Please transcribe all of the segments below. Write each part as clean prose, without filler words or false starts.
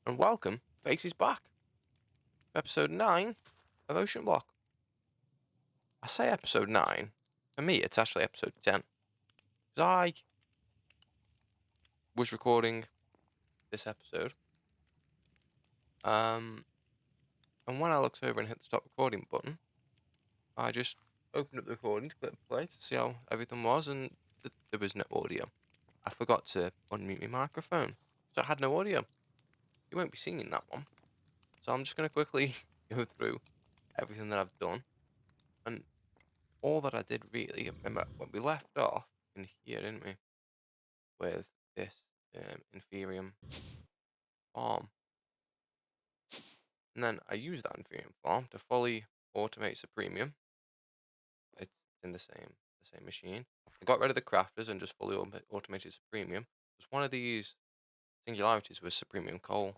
and welcome, Faces Back, episode 9 of Oceanblock. I say episode 9, for me it's actually episode 10, because I was recording this episode, and when I looked over and hit the stop recording button, I just opened up the recording to click play to see how everything was, and there was no audio. I forgot to unmute my microphone, so I had no audio. You won't be seeing that one, so I'm just going to quickly go through everything that I've done, and all that I did really, remember when we left off in here, didn't we, with this Inferium farm. And then I used that Inferium farm to fully automate Supremium. It's in the same machine. I got rid of the crafters and just fully automated Supremium. Because one of these singularities was Supremium coal.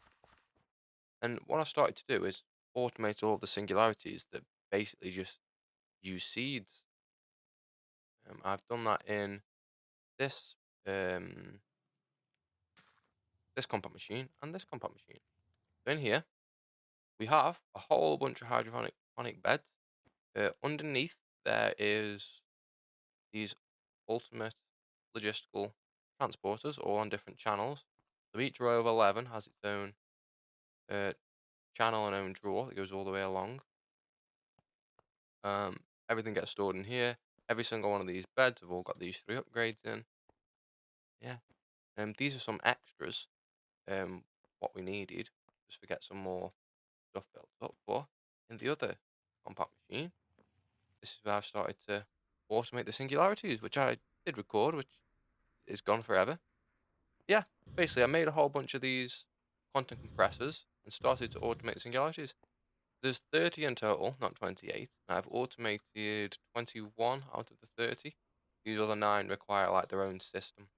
And what I started to do is automate all the singularities that basically just use seeds. I've done that in this um, this compact machine and this compact machine. So in here, we have a whole bunch of hydroponic beds. Underneath, there is these ultimate logistical transporters, all on different channels. So each row of 11 has its own channel and own drawer that goes all the way along. Everything gets stored in here. Every single one of these beds have all got these 3 upgrades in. Yeah. These are some extras. What we needed just to get some more stuff built up for. In the other compact machine, this is where I've started to automate the singularities, which I did record, which is gone forever. Yeah, basically, I made a whole bunch of these quantum compressors and started to automate the singularities. There's 30 in total, not 28. I've automated 21 out of the 30. These other 9 require like their own system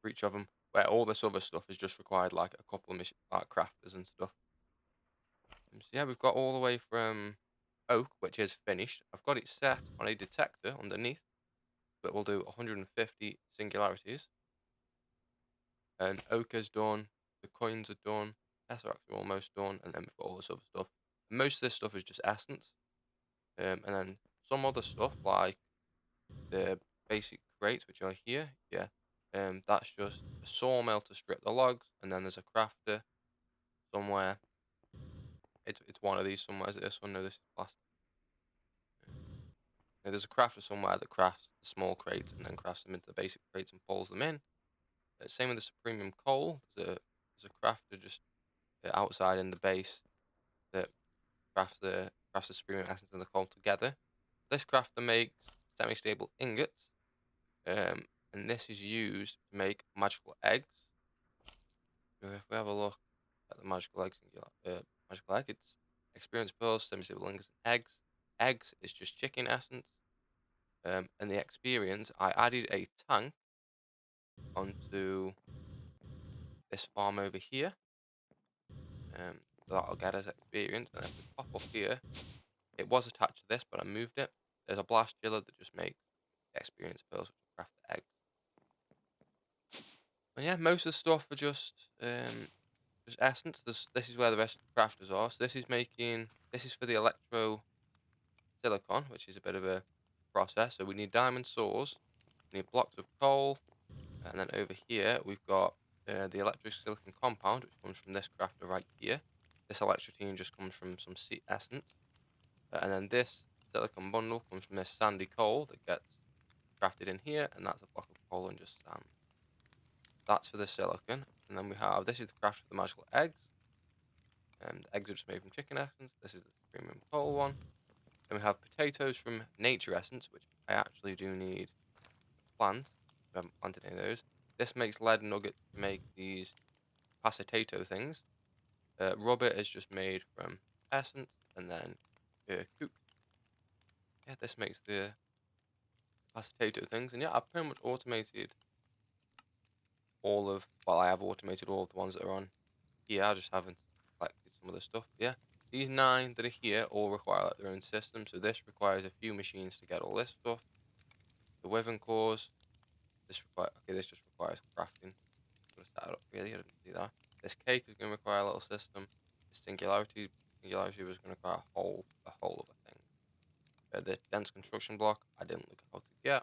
for each of them, where all this other stuff is just required like a couple of like crafters and stuff. So yeah, we've got all the way from oak, which is finished. I've got it set on a detector underneath, but we'll do 150 singularities. And oak is done, the coins are done, tesseracts are almost done, and then we've got all this other stuff. And most of this stuff is just essence. And then some other stuff like the basic crates, which are here, yeah. That's just a sawmill to strip the logs, and then there's a crafter somewhere. It's one of these somewhere. Is it this one? No, this is plastic. Now, there's a crafter somewhere that crafts the small crates and then crafts them into the basic crates and pulls them in. Same with the Supremium coal. There's a crafter just outside in the base that crafts the Supremium essence and the coal together. This crafter makes semi-stable ingots, and this is used to make magical eggs. So if we have a look at the magical magical egg, it's experience pearls, semi-stable ingots, and eggs. Eggs is just chicken essence. And the experience, I added a tank onto this farm over here. That'll get us experience. And if we pop up here, it was attached to this, but I moved it. There's a blast chiller that just makes experience pearls, which will craft the eggs. And yeah, most of the stuff are just essence. This is where the rest of the crafters are. So this is for the Electro Silicon, which is a bit of a process. So we need diamond saws, we need blocks of coal, and then over here we've got the Electro Silicon compound, which comes from this crafter right here. This electrotine just comes from some sea essence. And then this silicon bundle comes from this sandy coal that gets crafted in here, and that's a block of coal and just sand. That's for the silicon. And then we have, this is the craft for the magical eggs. And the eggs are just made from chicken essence. This is the premium coal one. Then we have potatoes from nature essence, which I actually do need to plant. I haven't planted any of those. This makes lead nuggets to make these potato things. Rubber is just made from essence, and then cook. Yeah, this makes the potato things. And yeah, I've pretty much automated I have automated all of the ones that are on here. I just haven't collected some of the stuff. Yeah, these 9 that are here all require like their own system. So this requires a few machines to get all this stuff. The weaving cores. This just requires crafting. Gotta start it up really. I didn't do that. This cake is going to require a little system. This singularity was going to require a whole other thing. The dense construction block, I didn't look how to get.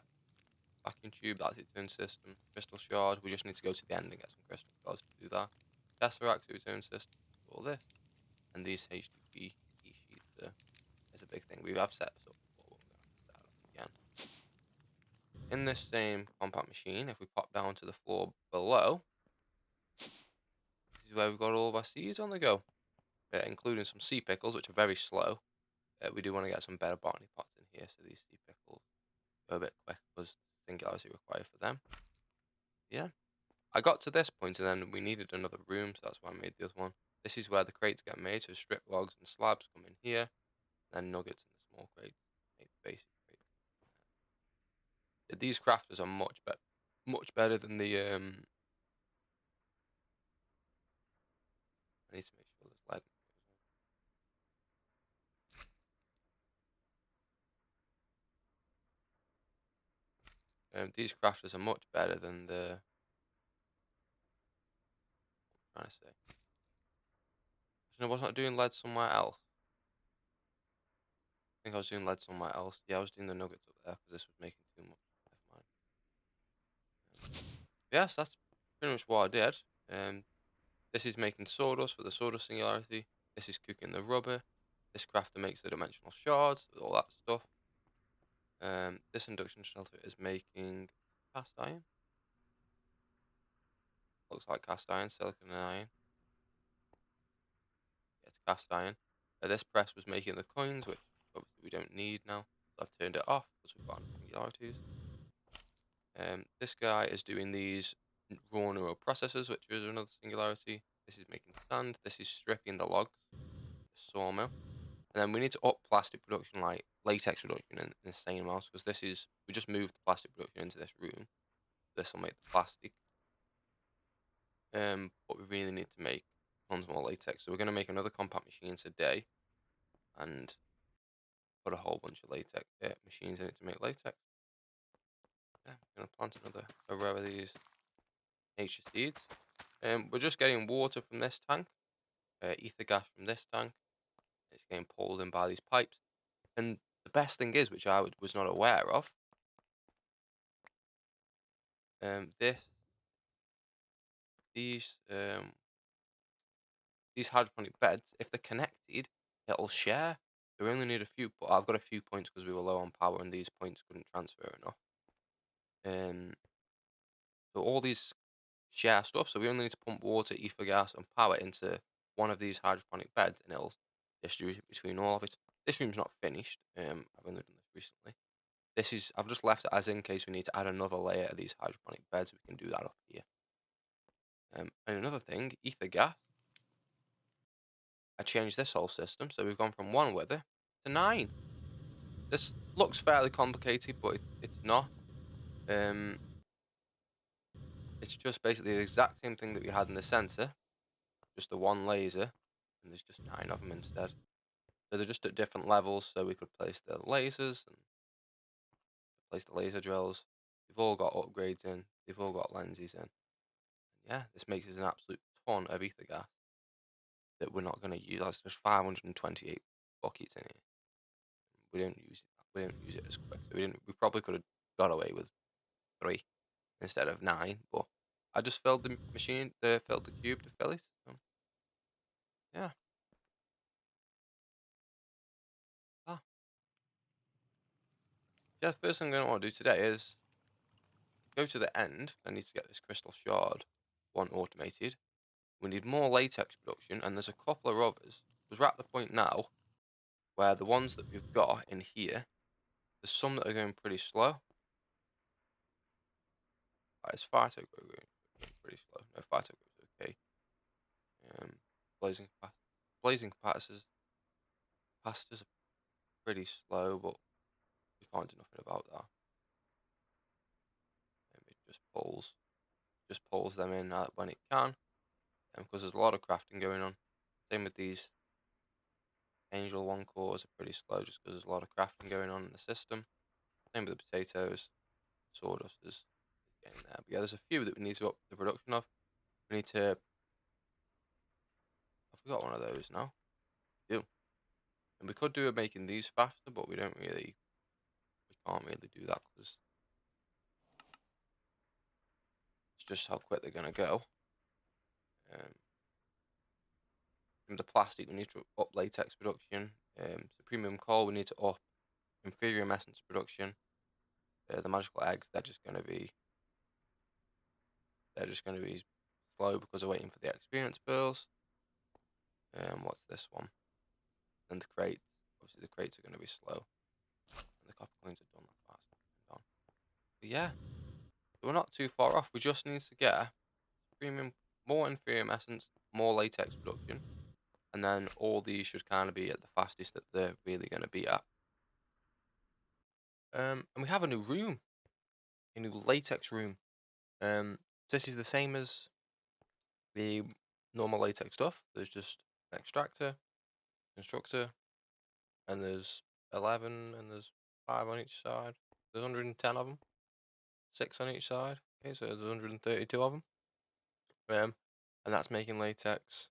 Vacuum tube, that's its own system. Crystal shard, we just need to go to the end and get some crystal shards to do that. Tesseract to its own system, all this. And these HDPE sheets is a big thing. We have set this up before, but we're going to have to set it up again. In this same compact machine, if we pop down to the floor below, this is where we've got all of our seeds on the go, including some sea pickles, which are very slow. We do want to get some better botany pots in here, so these sea pickles go a bit quick because the singularity required for them. Yeah. I got to this point and then we needed another room, so that's why I made the other one. This is where the crates get made, so strip logs and slabs come in here, then nuggets in the small crates make the basic crate. These crafters are much better than the I need to make sure there's lead. These crafters are much better than the what I'm trying to say. I was not doing lead somewhere else. I think I was doing lead somewhere else. Yeah, I was doing the nuggets up there because this was making too much. Never mind. Yes, that's pretty much what I did. This is making sawdust for the sawdust singularity. This is cooking the rubber. This crafter makes the dimensional shards, all that stuff. This induction smelter is making cast iron. Looks like cast iron, silicon and iron. Yeah, it's cast iron. This press was making the coins, which obviously we don't need now. So I've turned it off because we've got singularities. This guy is doing these raw neural processors, which is another singularity. This is making sand. This is stripping the logs, the sawmill. And then we need to up plastic production, like latex production in insane amounts, because we just moved the plastic production into this room. This will make the plastic. But we really need to make tons more latex. So we're going to make another compact machine today and put a whole bunch of latex machines in it to make latex. Yeah, I'm going to plant another row of these nature seeds. We're just getting water from this tank, ether gas from this tank. It's getting pulled in by these pipes. And the best thing is, which I was not aware of, these hydroponic beds, if they're connected, it'll share. So we only need a few. I've got a few points because we were low on power, and these points couldn't transfer enough. So all these share stuff. So we only need to pump water, ether gas, and power into one of these hydroponic beds, and it'll distribute it between all of it. This room's not finished. I've only done this recently. I've just left it as in case we need to add another layer of these hydroponic beds. We can do that up here. And another thing, ether gas. I changed this whole system, so we've gone from 1 wither to 9. This looks fairly complicated, but it's not. It's just basically the exact same thing that we had in the center, just the one laser, and there's just 9 of them instead. So they're just at different levels, so we could place the lasers and place the laser drills. They've all got upgrades in. They've all got lenses in. And yeah, this makes us an absolute ton of ether gas that we're not going to use. There's 528 buckets in here. We don't use it. We don't use it as quick. So we probably could have got away with 3 instead of 9. But I just filled the filled the cube to fill it. So, yeah. Ah. Yeah. The first thing I'm going to want to do today is go to the end. I need to get this crystal shard one automated. We need more latex production, and there's a couple of others. Because we're at the point now where the ones that we've got in here, there's some that are going pretty slow. Is Phyto going pretty slow? No, Phyto goes okay. Blazing capacitors are pretty slow, but we can't do nothing about that. It just pulls them in when it can, because there's a lot of crafting going on. Same with these Angel 1 cores are pretty slow, just because there's a lot of crafting going on in the system. Same with the potatoes, sawdust is getting there. But yeah, there's a few that we need to up the production of. We need to We got one of those now. We do. And we could do it making these faster, but we can't really do that because it's just how quick they're gonna go. From the plastic, we need to up latex production. The premium coal, we need to up inferior essence production. The magical eggs, they're just gonna be slow because they're waiting for the experience pearls. What's this one? And the crate. Obviously, the crates are gonna be slow, and the copper coins are done that fast. But yeah, so we're not too far off. We just need to get premium, more inferior essence, more latex production, and then all these should kind of be at the fastest that they're really gonna be at. And we have a new room, a new latex room. This is the same as the normal latex stuff. There's just an extractor, constructor, and there's 11, and there's 5 on each side. There's 110 of them, 6 on each side. Okay, so there's 132 of them. And that's making latex.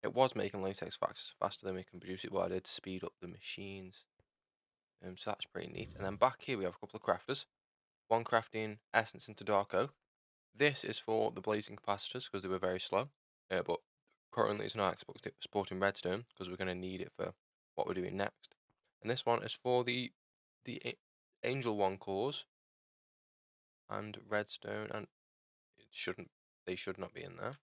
It was making latex faster than we can produce it, but I did speed up the machines. So that's pretty neat. And then back here we have a couple of crafters. One crafting essence into dark oak. This is for the blazing capacitors because they were very slow. But currently it's not exporting redstone because we're going to need it for what we're doing next. And this one is for the Angel One cores and redstone, and they should not be in there.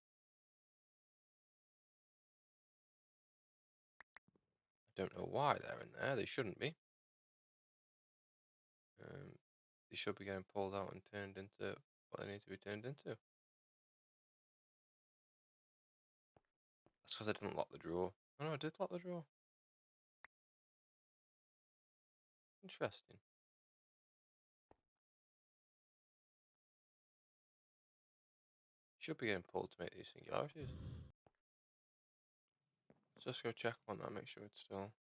I don't know why they're in there. They shouldn't be. They should be getting pulled out and turned into what they need to be turned into. That's because I didn't lock the drawer. Oh no, I did lock the drawer. Interesting. Should be getting pulled to make these singularities. Let's just go check on that, make sure it's still.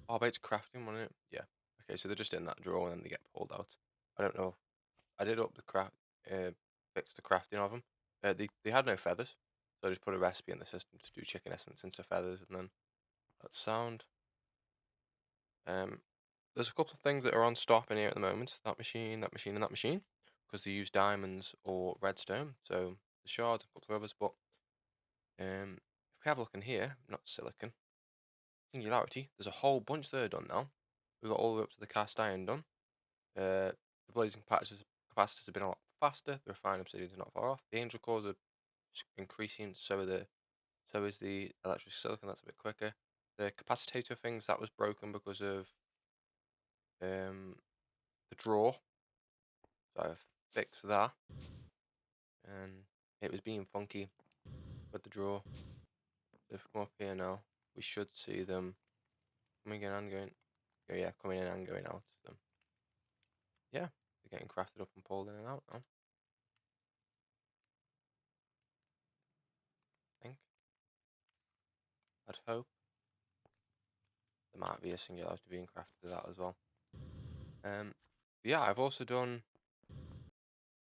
Oh, I bet it's crafting, wasn't it? Yeah. Okay, so they're just in that drawer and then they get pulled out. I don't know. I did up the fix the crafting of them. They had no feathers, so I just put a recipe in the system to do chicken essence into feathers, and then that's sound. There's a couple of things that are on stop in here at the moment. That machine, and that machine, because they use diamonds or redstone. So the shards, a couple of others. But if we have a look in here, not silicon, singularity. There's a whole bunch there done now. We got all the way up to the cast iron done. The blazing capacitors have been a lot faster. The refined obsidians are not far off. The angel cores are increasing. So is the electric silicon. That's a bit quicker. The capacitator things that was broken because of the drawer. So I've fixed that, and it was being funky with the drawer. So if we come up here now, we should see them coming in and going. Oh yeah, coming in and going out. So yeah, they're getting crafted up and pulled in and out now. I think. I'd hope. There might be a singularity being crafted to that as well. Yeah, I've also done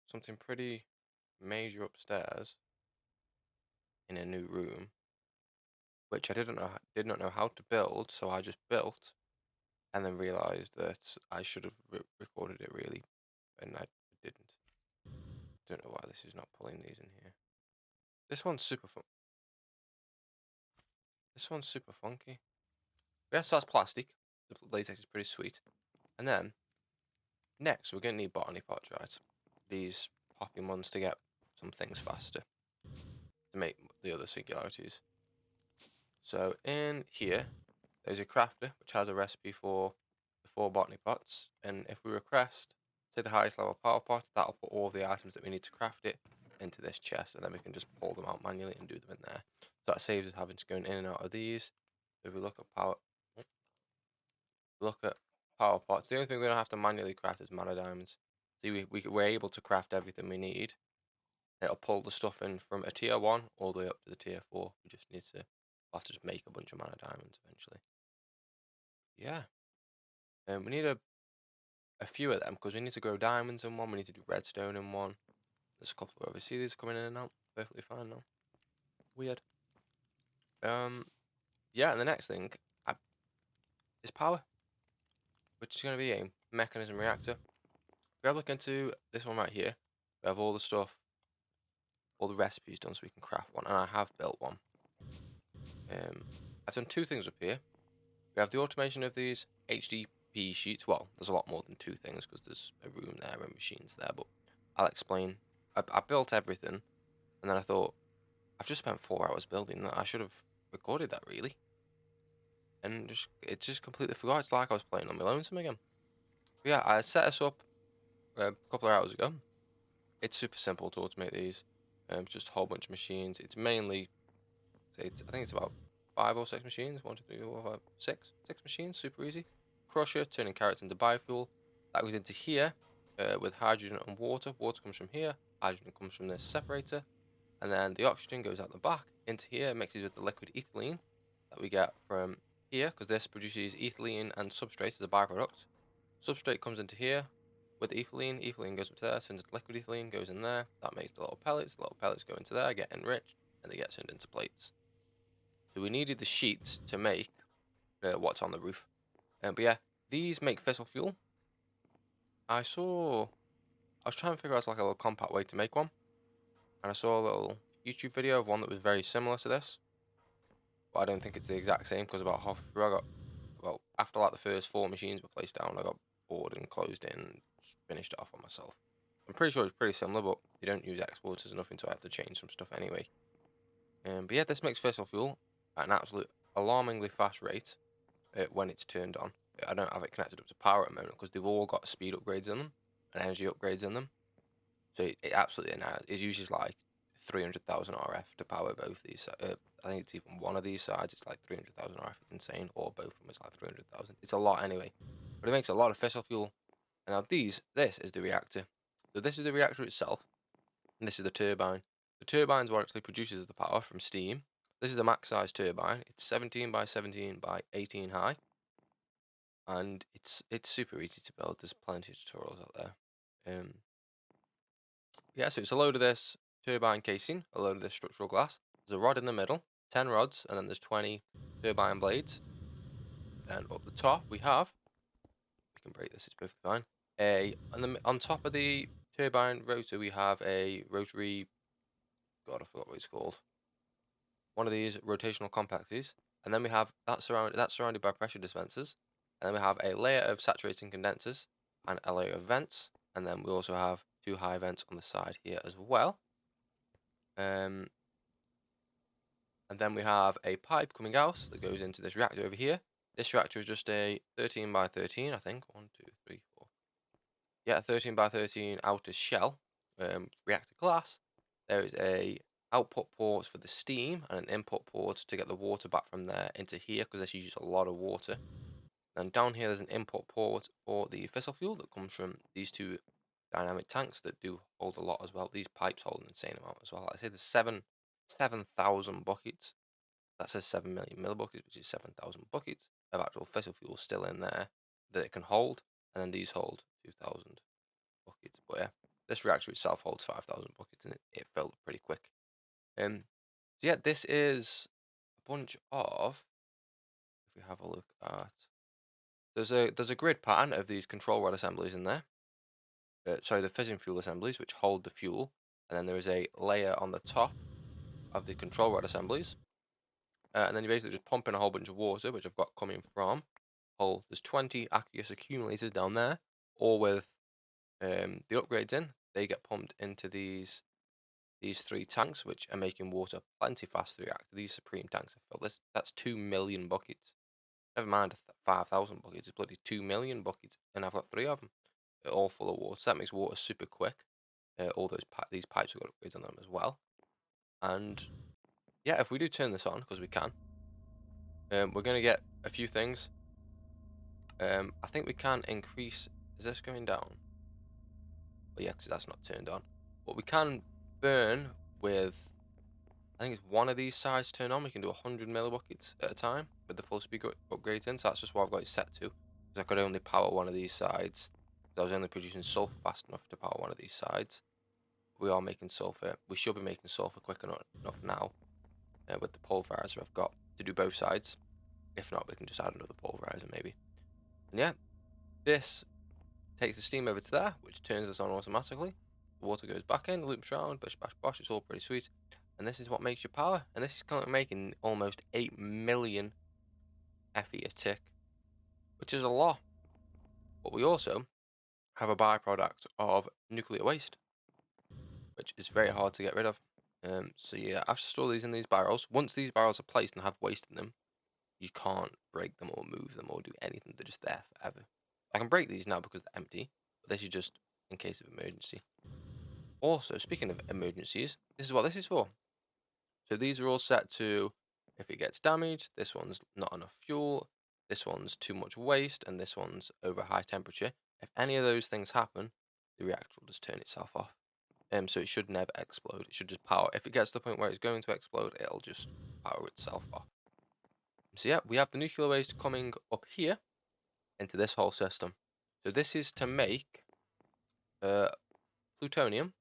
something pretty major upstairs in a new room, which I did not know how to build, so I just built, and then realized that I should have recorded it really, and I didn't. Don't know why this is not pulling these in here. This one's super fun. This one's super funky. Yeah, so that's plastic. The latex is pretty sweet. And then next we're gonna need Botany Portraits. These popping ones to get some things faster to make the other singularities. So in here, there's a crafter which has a recipe for the 4 Botany Pots, and if we request, say the highest level power pot, that'll put all the items that we need to craft it into this chest, and then we can just pull them out manually and do them in there. So that saves us having to go in and out of these. So if we look at power pots, the only thing we're gonna have to manually craft is mana diamonds. See, we're able to craft everything we need. It'll pull the stuff in from a tier 1 all the way up to the tier 4. We just need to, we'll have to just make a bunch of mana diamonds eventually. Yeah. We need a few of them because we need to grow diamonds in one. We need to do redstone in one. There's a couple of others. See these coming in and out perfectly fine now. Weird. Yeah, and the next thing is power, which is going to be a Mechanism Reactor. We have a look into this one right here. We have all the stuff, all the recipes done so we can craft one, and I have built one. I've done two things up here. We have the automation of these HDPE sheets. Well, there's a lot more than two things because there's a room there and machines there, but I'll explain. I built everything, and then I thought, I've just spent 4 hours building that. I should have recorded that, really. And it just completely forgot. It's like I was playing on my lonesome again. But yeah, I set us up a couple of hours ago. It's super simple to automate these. It's just a whole bunch of machines. It's mainly, I think it's about 5 or 6 machines. 1, 2, 3, 4, 5, 6. 6 machines, super easy. Crusher, turning carrots into biofuel. That goes into here with hydrogen and water. Water comes from here. Hydrogen comes from this separator. And then the oxygen goes out the back into here, mixes with the liquid ethylene that we get from here, because this produces ethylene and substrate as a byproduct. Substrate comes into here with ethylene. Ethylene goes up to there, turns into liquid ethylene, goes in there. That makes the little pellets. The little pellets go into there, get enriched, and they get turned into plates. So we needed the sheets to make what's on the roof. But yeah, these make fossil fuel. I was trying to figure out like a little compact way to make one, and I saw a little YouTube video of one that was very similar to this, but I don't think it's the exact same because about halfway through after like the first 4 machines were placed down, I got bored and closed it and just finished it off on myself. I'm pretty sure it's pretty similar, but you don't use exporters or nothing, so I have to change some stuff anyway. But yeah, this makes fossil fuel at an absolute alarmingly fast rate when it's turned on. I don't have it connected up to power at the moment because they've all got speed upgrades in them and energy upgrades in them. So it absolutely it uses like 300,000 RF to power both these. I think it's even one of these sides. It's like 300,000 RF. It's insane. Or both of them is like 300,000. It's a lot anyway. But it makes a lot of fossil fuel. And now this is the reactor. So this is the reactor itself, and this is the turbine. The turbine's what actually produces the power from steam. This is the max size turbine. It's 17 by 17 by 18 high, and it's super easy to build. There's plenty of tutorials out there. Yeah, so it's a load of this turbine casing, a load of this structural glass. There's a rod in the middle, 10 rods, and then there's 20 turbine blades. And up the top we can break this, it's perfectly fine. On top of the turbine rotor we have a rotary, God I forgot what it's called. One of these rotational compactors. And then we have that's surrounded by pressure dispensers. And then we have a layer of saturating condensers and a layer of vents. And then we also have 2 high vents on the side here as well. And then we have a pipe coming out that goes into this reactor over here. This reactor is just a 13 by 13, I think. 1, 2, 3, 4. Yeah, a 13 by 13 outer shell reactor glass. There is a output port for the steam and an input port to get the water back from there into here because this uses a lot of water. Then down here there's an input port for the fossil fuel that comes from these 2 dynamic tanks that do hold a lot as well. These pipes hold an insane amount as well. I say there's 7,000 buckets. That says 7 million millibuckets, which is 7,000 buckets of actual fossil fuel still in there that it can hold. And then these hold 2,000 buckets. But yeah, this reactor itself holds 5,000 buckets, and it filled pretty quick. So yeah, this is a bunch of. If we have a look at, there's a grid pattern of these control rod assemblies in there. Sorry, the fission fuel assemblies, which hold the fuel, and then there is a layer on the top of the control rod assemblies. And then you basically just pump in a whole bunch of water, which I've got coming from hole. There's 20 aqueous accumulators down there, all with the upgrades in. They get pumped into these 3 tanks, which are making water plenty fast through the reactor. These supreme tanks are filled. That's 2 million buckets. Never mind 5,000 buckets. It's bloody 2 million buckets, and I've got 3 of them. They're all full of water. So that makes water super quick. All these pipes have got upgrades on them as well. And yeah, if we do turn this on, because we can, we're going to get a few things. I think we can increase. Is this going down? Well, yeah, because that's not turned on. But we can burn with, I think it's one of these sides turned on. We can do 100 millibuckets at a time with the full speed upgrades in. So that's just what I've got it set to. Because I could only power one of these sides. I was only producing sulfur fast enough to power one of these sides. We are making sulfur. We should be making sulfur quick enough now. with the pulverizer I've got to do both sides. If not, we can just add another pulverizer maybe. And yeah, this takes the steam over to there, which turns this on automatically. The water goes back in, loops around, bish bash bosh, it's all pretty sweet. And this is what makes your power. And this is currently making almost 8 million FE a tick, which is a lot. But we also have a byproduct of nuclear waste, which is very hard to get rid of. So yeah, I have to store these in these barrels. Once these barrels are placed and have waste in them, you can't break them or move them or do anything. They're just there forever. I can break these now because they're empty, but this is just in case of emergency. Also, speaking of emergencies, this is what this is for. So these are all set to, if it gets damaged, this one's not enough fuel, this one's too much waste, and this one's over high temperature. If any of those things happen, the reactor will just turn itself off. So it should never explode. It should just power. If it gets to the point where it's going to explode, it'll just power itself off. So yeah, we have the nuclear waste coming up here into this whole system. So this is to make plutonium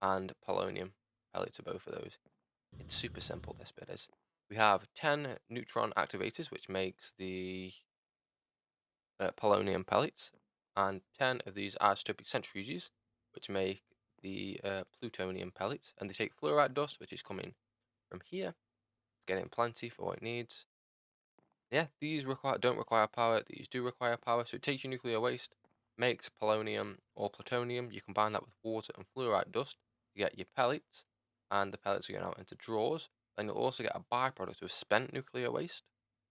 and polonium pellets of both of those. It's super simple, this bit is. We have 10 neutron activators, which makes the polonium pellets, and 10 of these isotopic centrifuges, which make the plutonium pellets. And they take fluoride dust, which is coming from here. It's getting plenty for what it needs. Yeah, these don't require power, these do require power. So it takes your nuclear waste, makes polonium or plutonium. You combine that with water and fluoride dust to get your pellets, and the pellets are going out into drawers. Then you'll also get a byproduct of spent nuclear waste,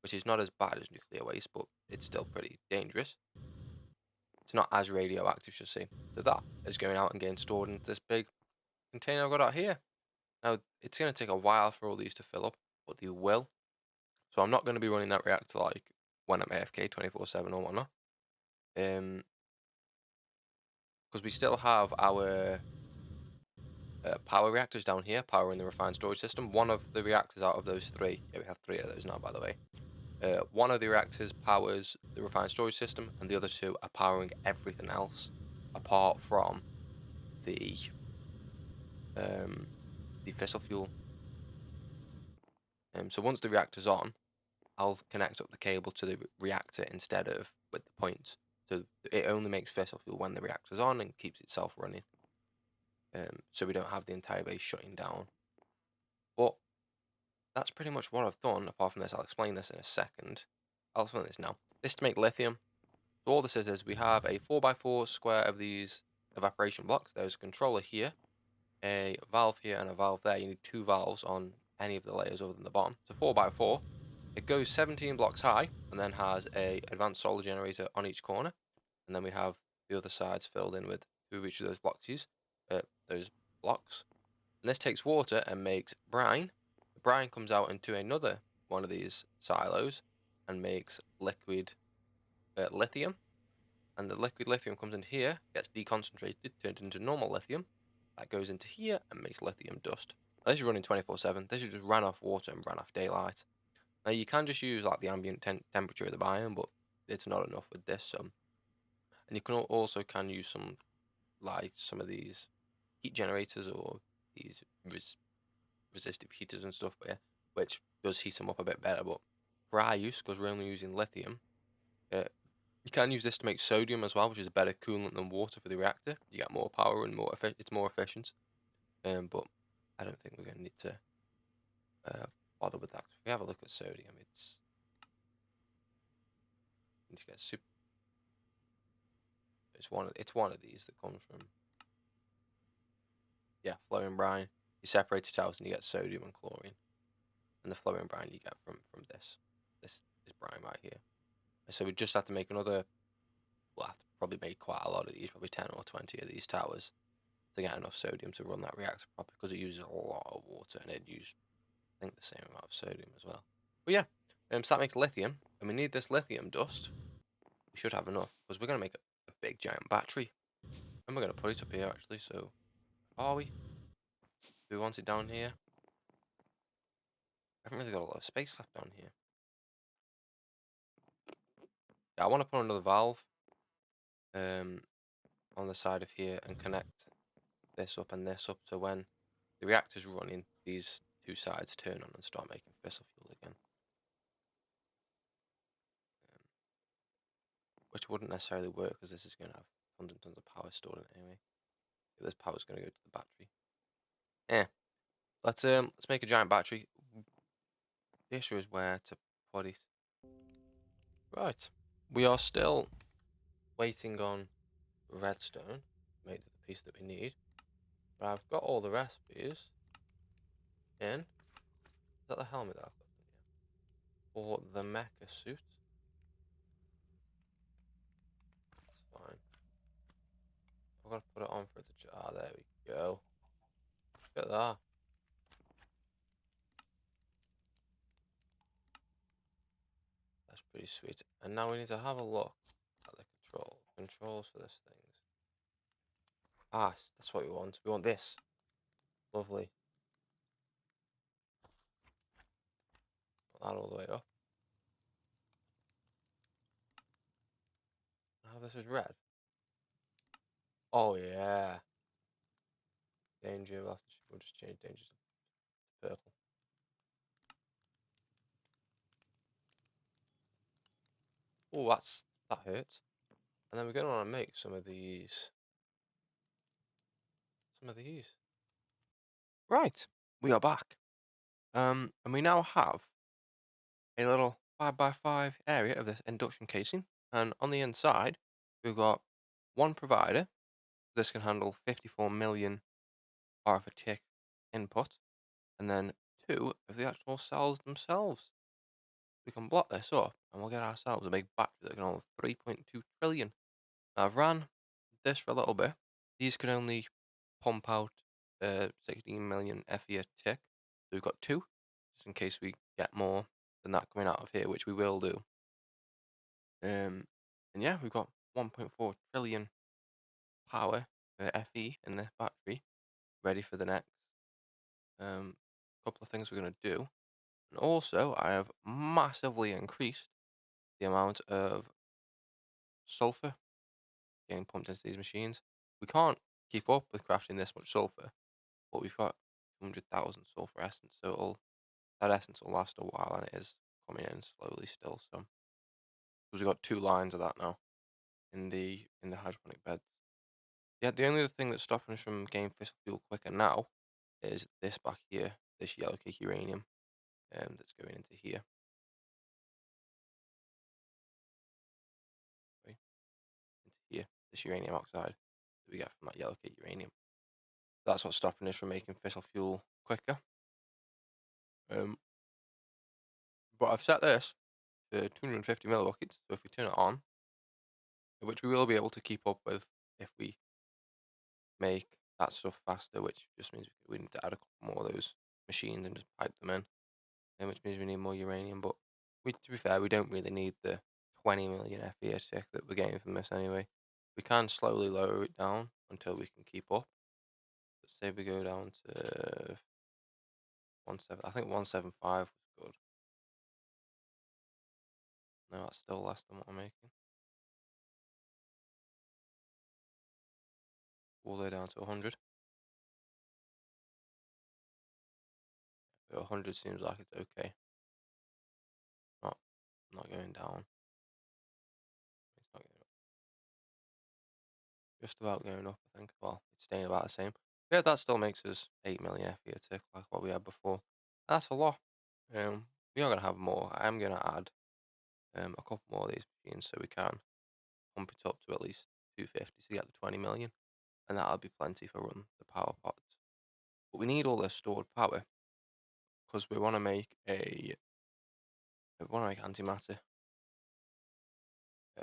which is not as bad as nuclear waste, but it's still pretty dangerous. It's not as radioactive, should say. So that is going out and getting stored into this big container I've got out here. Now, it's going to take a while for all these to fill up, but they will. So I'm not going to be running that reactor like when I'm AFK 24/7 or whatnot. Because we still have our power reactors down here, powering the refined storage system. One of the reactors out of those three, yeah, we have 3 of those now, by the way. One of the reactors powers the refined storage system, and the other 2 are powering everything else, apart from the fissile fuel. So once the reactor's on, I'll connect up the cable to the reactor instead of with the points. So it only makes fissile fuel when the reactor's on and keeps itself running. So we don't have the entire base shutting down. But that's pretty much what I've done. Apart from this, I'll explain this in a second. I'll explain this now. This is to make lithium. So all this is we have a 4x4 square of these evaporation blocks. There's a controller here, a valve here, and a valve there. You need 2 valves on any of the layers other than the bottom. So 4x4. It goes 17 blocks high and then has a advanced solar generator on each corner. And then we have the other sides filled in with 2 of each of those those blocks. And this takes water and makes brine. The brine comes out into another one of these silos and makes liquid lithium. And the liquid lithium comes into here, gets deconcentrated, turned into normal lithium. That goes into here and makes lithium dust. Now, this is running 24/7. This is just ran off water and ran off daylight. Now you can just use like the ambient temperature of the biome, but it's not enough with this. And you can also use some of these heat generators or these resistive heaters and stuff, which does heat them up a bit better. But for our use, because we're only using lithium, you can use this to make sodium as well, which is a better coolant than water for the reactor. You get more power and it's more efficient. But I don't think we're going to need to bother with that. If we have a look at sodium, it's get super. It's one of these that comes from flowing brine. You separate it out and you get sodium and chlorine, and the flowing brine you get from this. This is brine right here. And so we just have to make another. We'll have to probably make quite a lot of these, probably 10 or 20 of these towers, to get enough sodium to run that reactor properly, because it uses a lot of water and it uses, I think, the same amount of sodium as well. But yeah, so that makes lithium, and we need this lithium dust. We should have enough, because we're going to make a big giant battery, and we're going to put it up here actually. So are we? Do we want it down here? I haven't really got a lot of space left down here. Yeah, I want to put another valve on the side of here and connect this up and this up, so when the reactor's running, these two sides turn on and start making fossil fuel again. Which wouldn't necessarily work because this is going to have tons and tons of power stored in it anyway. This power's going to go to the battery. Let's make a giant battery. The issue is where to put it. Right. We are still waiting on redstone to make the piece that we need. But I've got all the recipes in. Is that the helmet that I've got in here? For the Mecha suit. That's fine. I've got to put it on for it to... Ah, there we go. Look at that. That's pretty sweet. And now we need to have a look at the controls for this thing. Ah, that's what we want. We want this. Lovely. Put that all the way up. Now this is red. Oh yeah. Danger. We'll just change danger to purple. Oh, that hurts. And then we're going to want to make some of these. Right, we are back. And we now have a little 5x5 area of this induction casing. And on the inside, we've got one provider. This can handle 54 million RF a tick input. And then 2 of the actual cells themselves. We can block this up and we'll get ourselves a big battery that can hold 3.2 trillion. Now, I've ran this for a little bit. These can only pump out 16 million FE a tick. So we've got 2, just in case we get more than that coming out of here, which we will do. And yeah, we've got 1.4 trillion power FE in this battery, ready for the next couple of things we're going to do. And also, I have massively increased the amount of sulfur getting pumped into these machines. We can't keep up with crafting this much sulfur, but we've got 200,000 sulfur essence, so that essence will last a while, and it is coming in slowly still. So, because we've got 2 lines of that now in the hydroponic beds. Yeah, the only other thing that's stopping us from getting fossil fuel quicker now is this back here, this yellow cake uranium, that's going into here. Sorry, into here, this uranium oxide that we get from that yellow cake uranium. That's what's stopping us from making fossil fuel quicker. But I've set this to 250 millibuckets, so if we turn it on, which we will be able to keep up with if we make that stuff faster, which just means we need to add a couple more of those machines and just pipe them in, and which means we need more uranium. But to be fair, we don't really need the 20 million FE a tick that we're getting from this anyway. We can slowly lower it down until we can keep up. Let's say we go down to 17. I think 175 was good. No, that's still less than what I'm making. All the way down to 100. So 100 seems like it's okay. Not going down. It's not going up. Just about going up, I think. Well, it's staying about the same. Yeah, that still makes us 8 million FE a tick, like what we had before. That's a lot. We are going to have more. I am going to add a couple more of these machines so we can pump it up to at least 250 to get the 20 million. And that'll be plenty for run the power pots. But we need all this stored power because we want to make antimatter,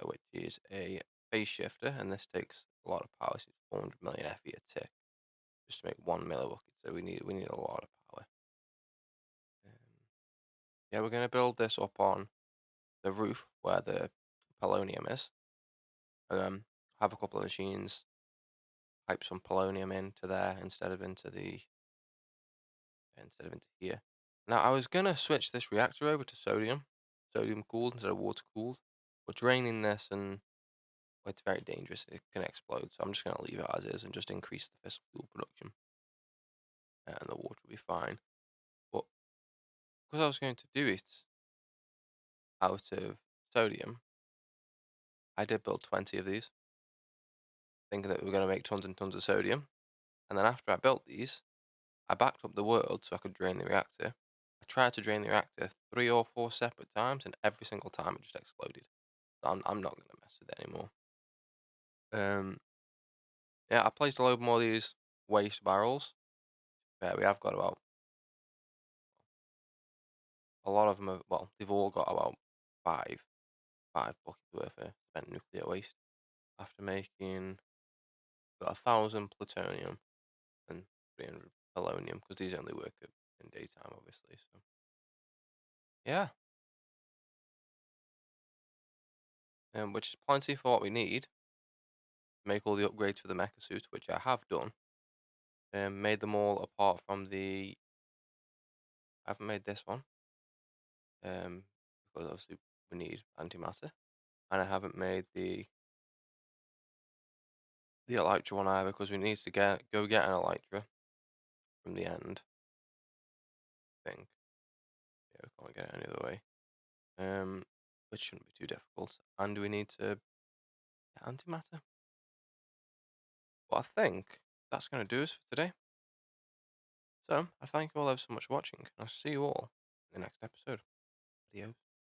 which is a phase shifter, and this takes a lot of power. So it's 400 million FE a tick just to make 1 millibucket. So we need a lot of power. Yeah, we're going to build this up on the roof where the polonium is, and then have a couple of machines pipe some polonium into there instead of into here. Now I was gonna switch this reactor over to sodium cooled instead of water cooled, but draining this and it's very dangerous. It can explode, so I'm just gonna leave it as is and just increase the fossil fuel production, and the water will be fine. But because I was going to do it out of sodium, I did build 20 of these, thinking that we were going to make tons and tons of sodium. And then after I built these, I backed up the world so I could drain the reactor. I tried to drain the reactor 3 or 4 separate times, and every single time it just exploded. So I'm not going to mess with it anymore. Um, yeah, I placed a load more of these waste barrels. Yeah, we have got about a lot of them. Well, they've all got about five buckets worth of spent nuclear waste after making got 1,000 plutonium and 300 polonium because these only work in daytime, obviously. So yeah, which is plenty for what we need to make all the upgrades for the mecha suit, which I have done. Made them all apart from the. I haven't made this one. Because obviously we need antimatter, and I haven't made the Electra one either because we need to go get an Electra from the end. I think yeah, we can't get it any other way. Which shouldn't be too difficult, and we need to get antimatter. But I think that's going to do us for today. So I thank you all ever so much for watching, and I'll see you all in the next episode. Adios.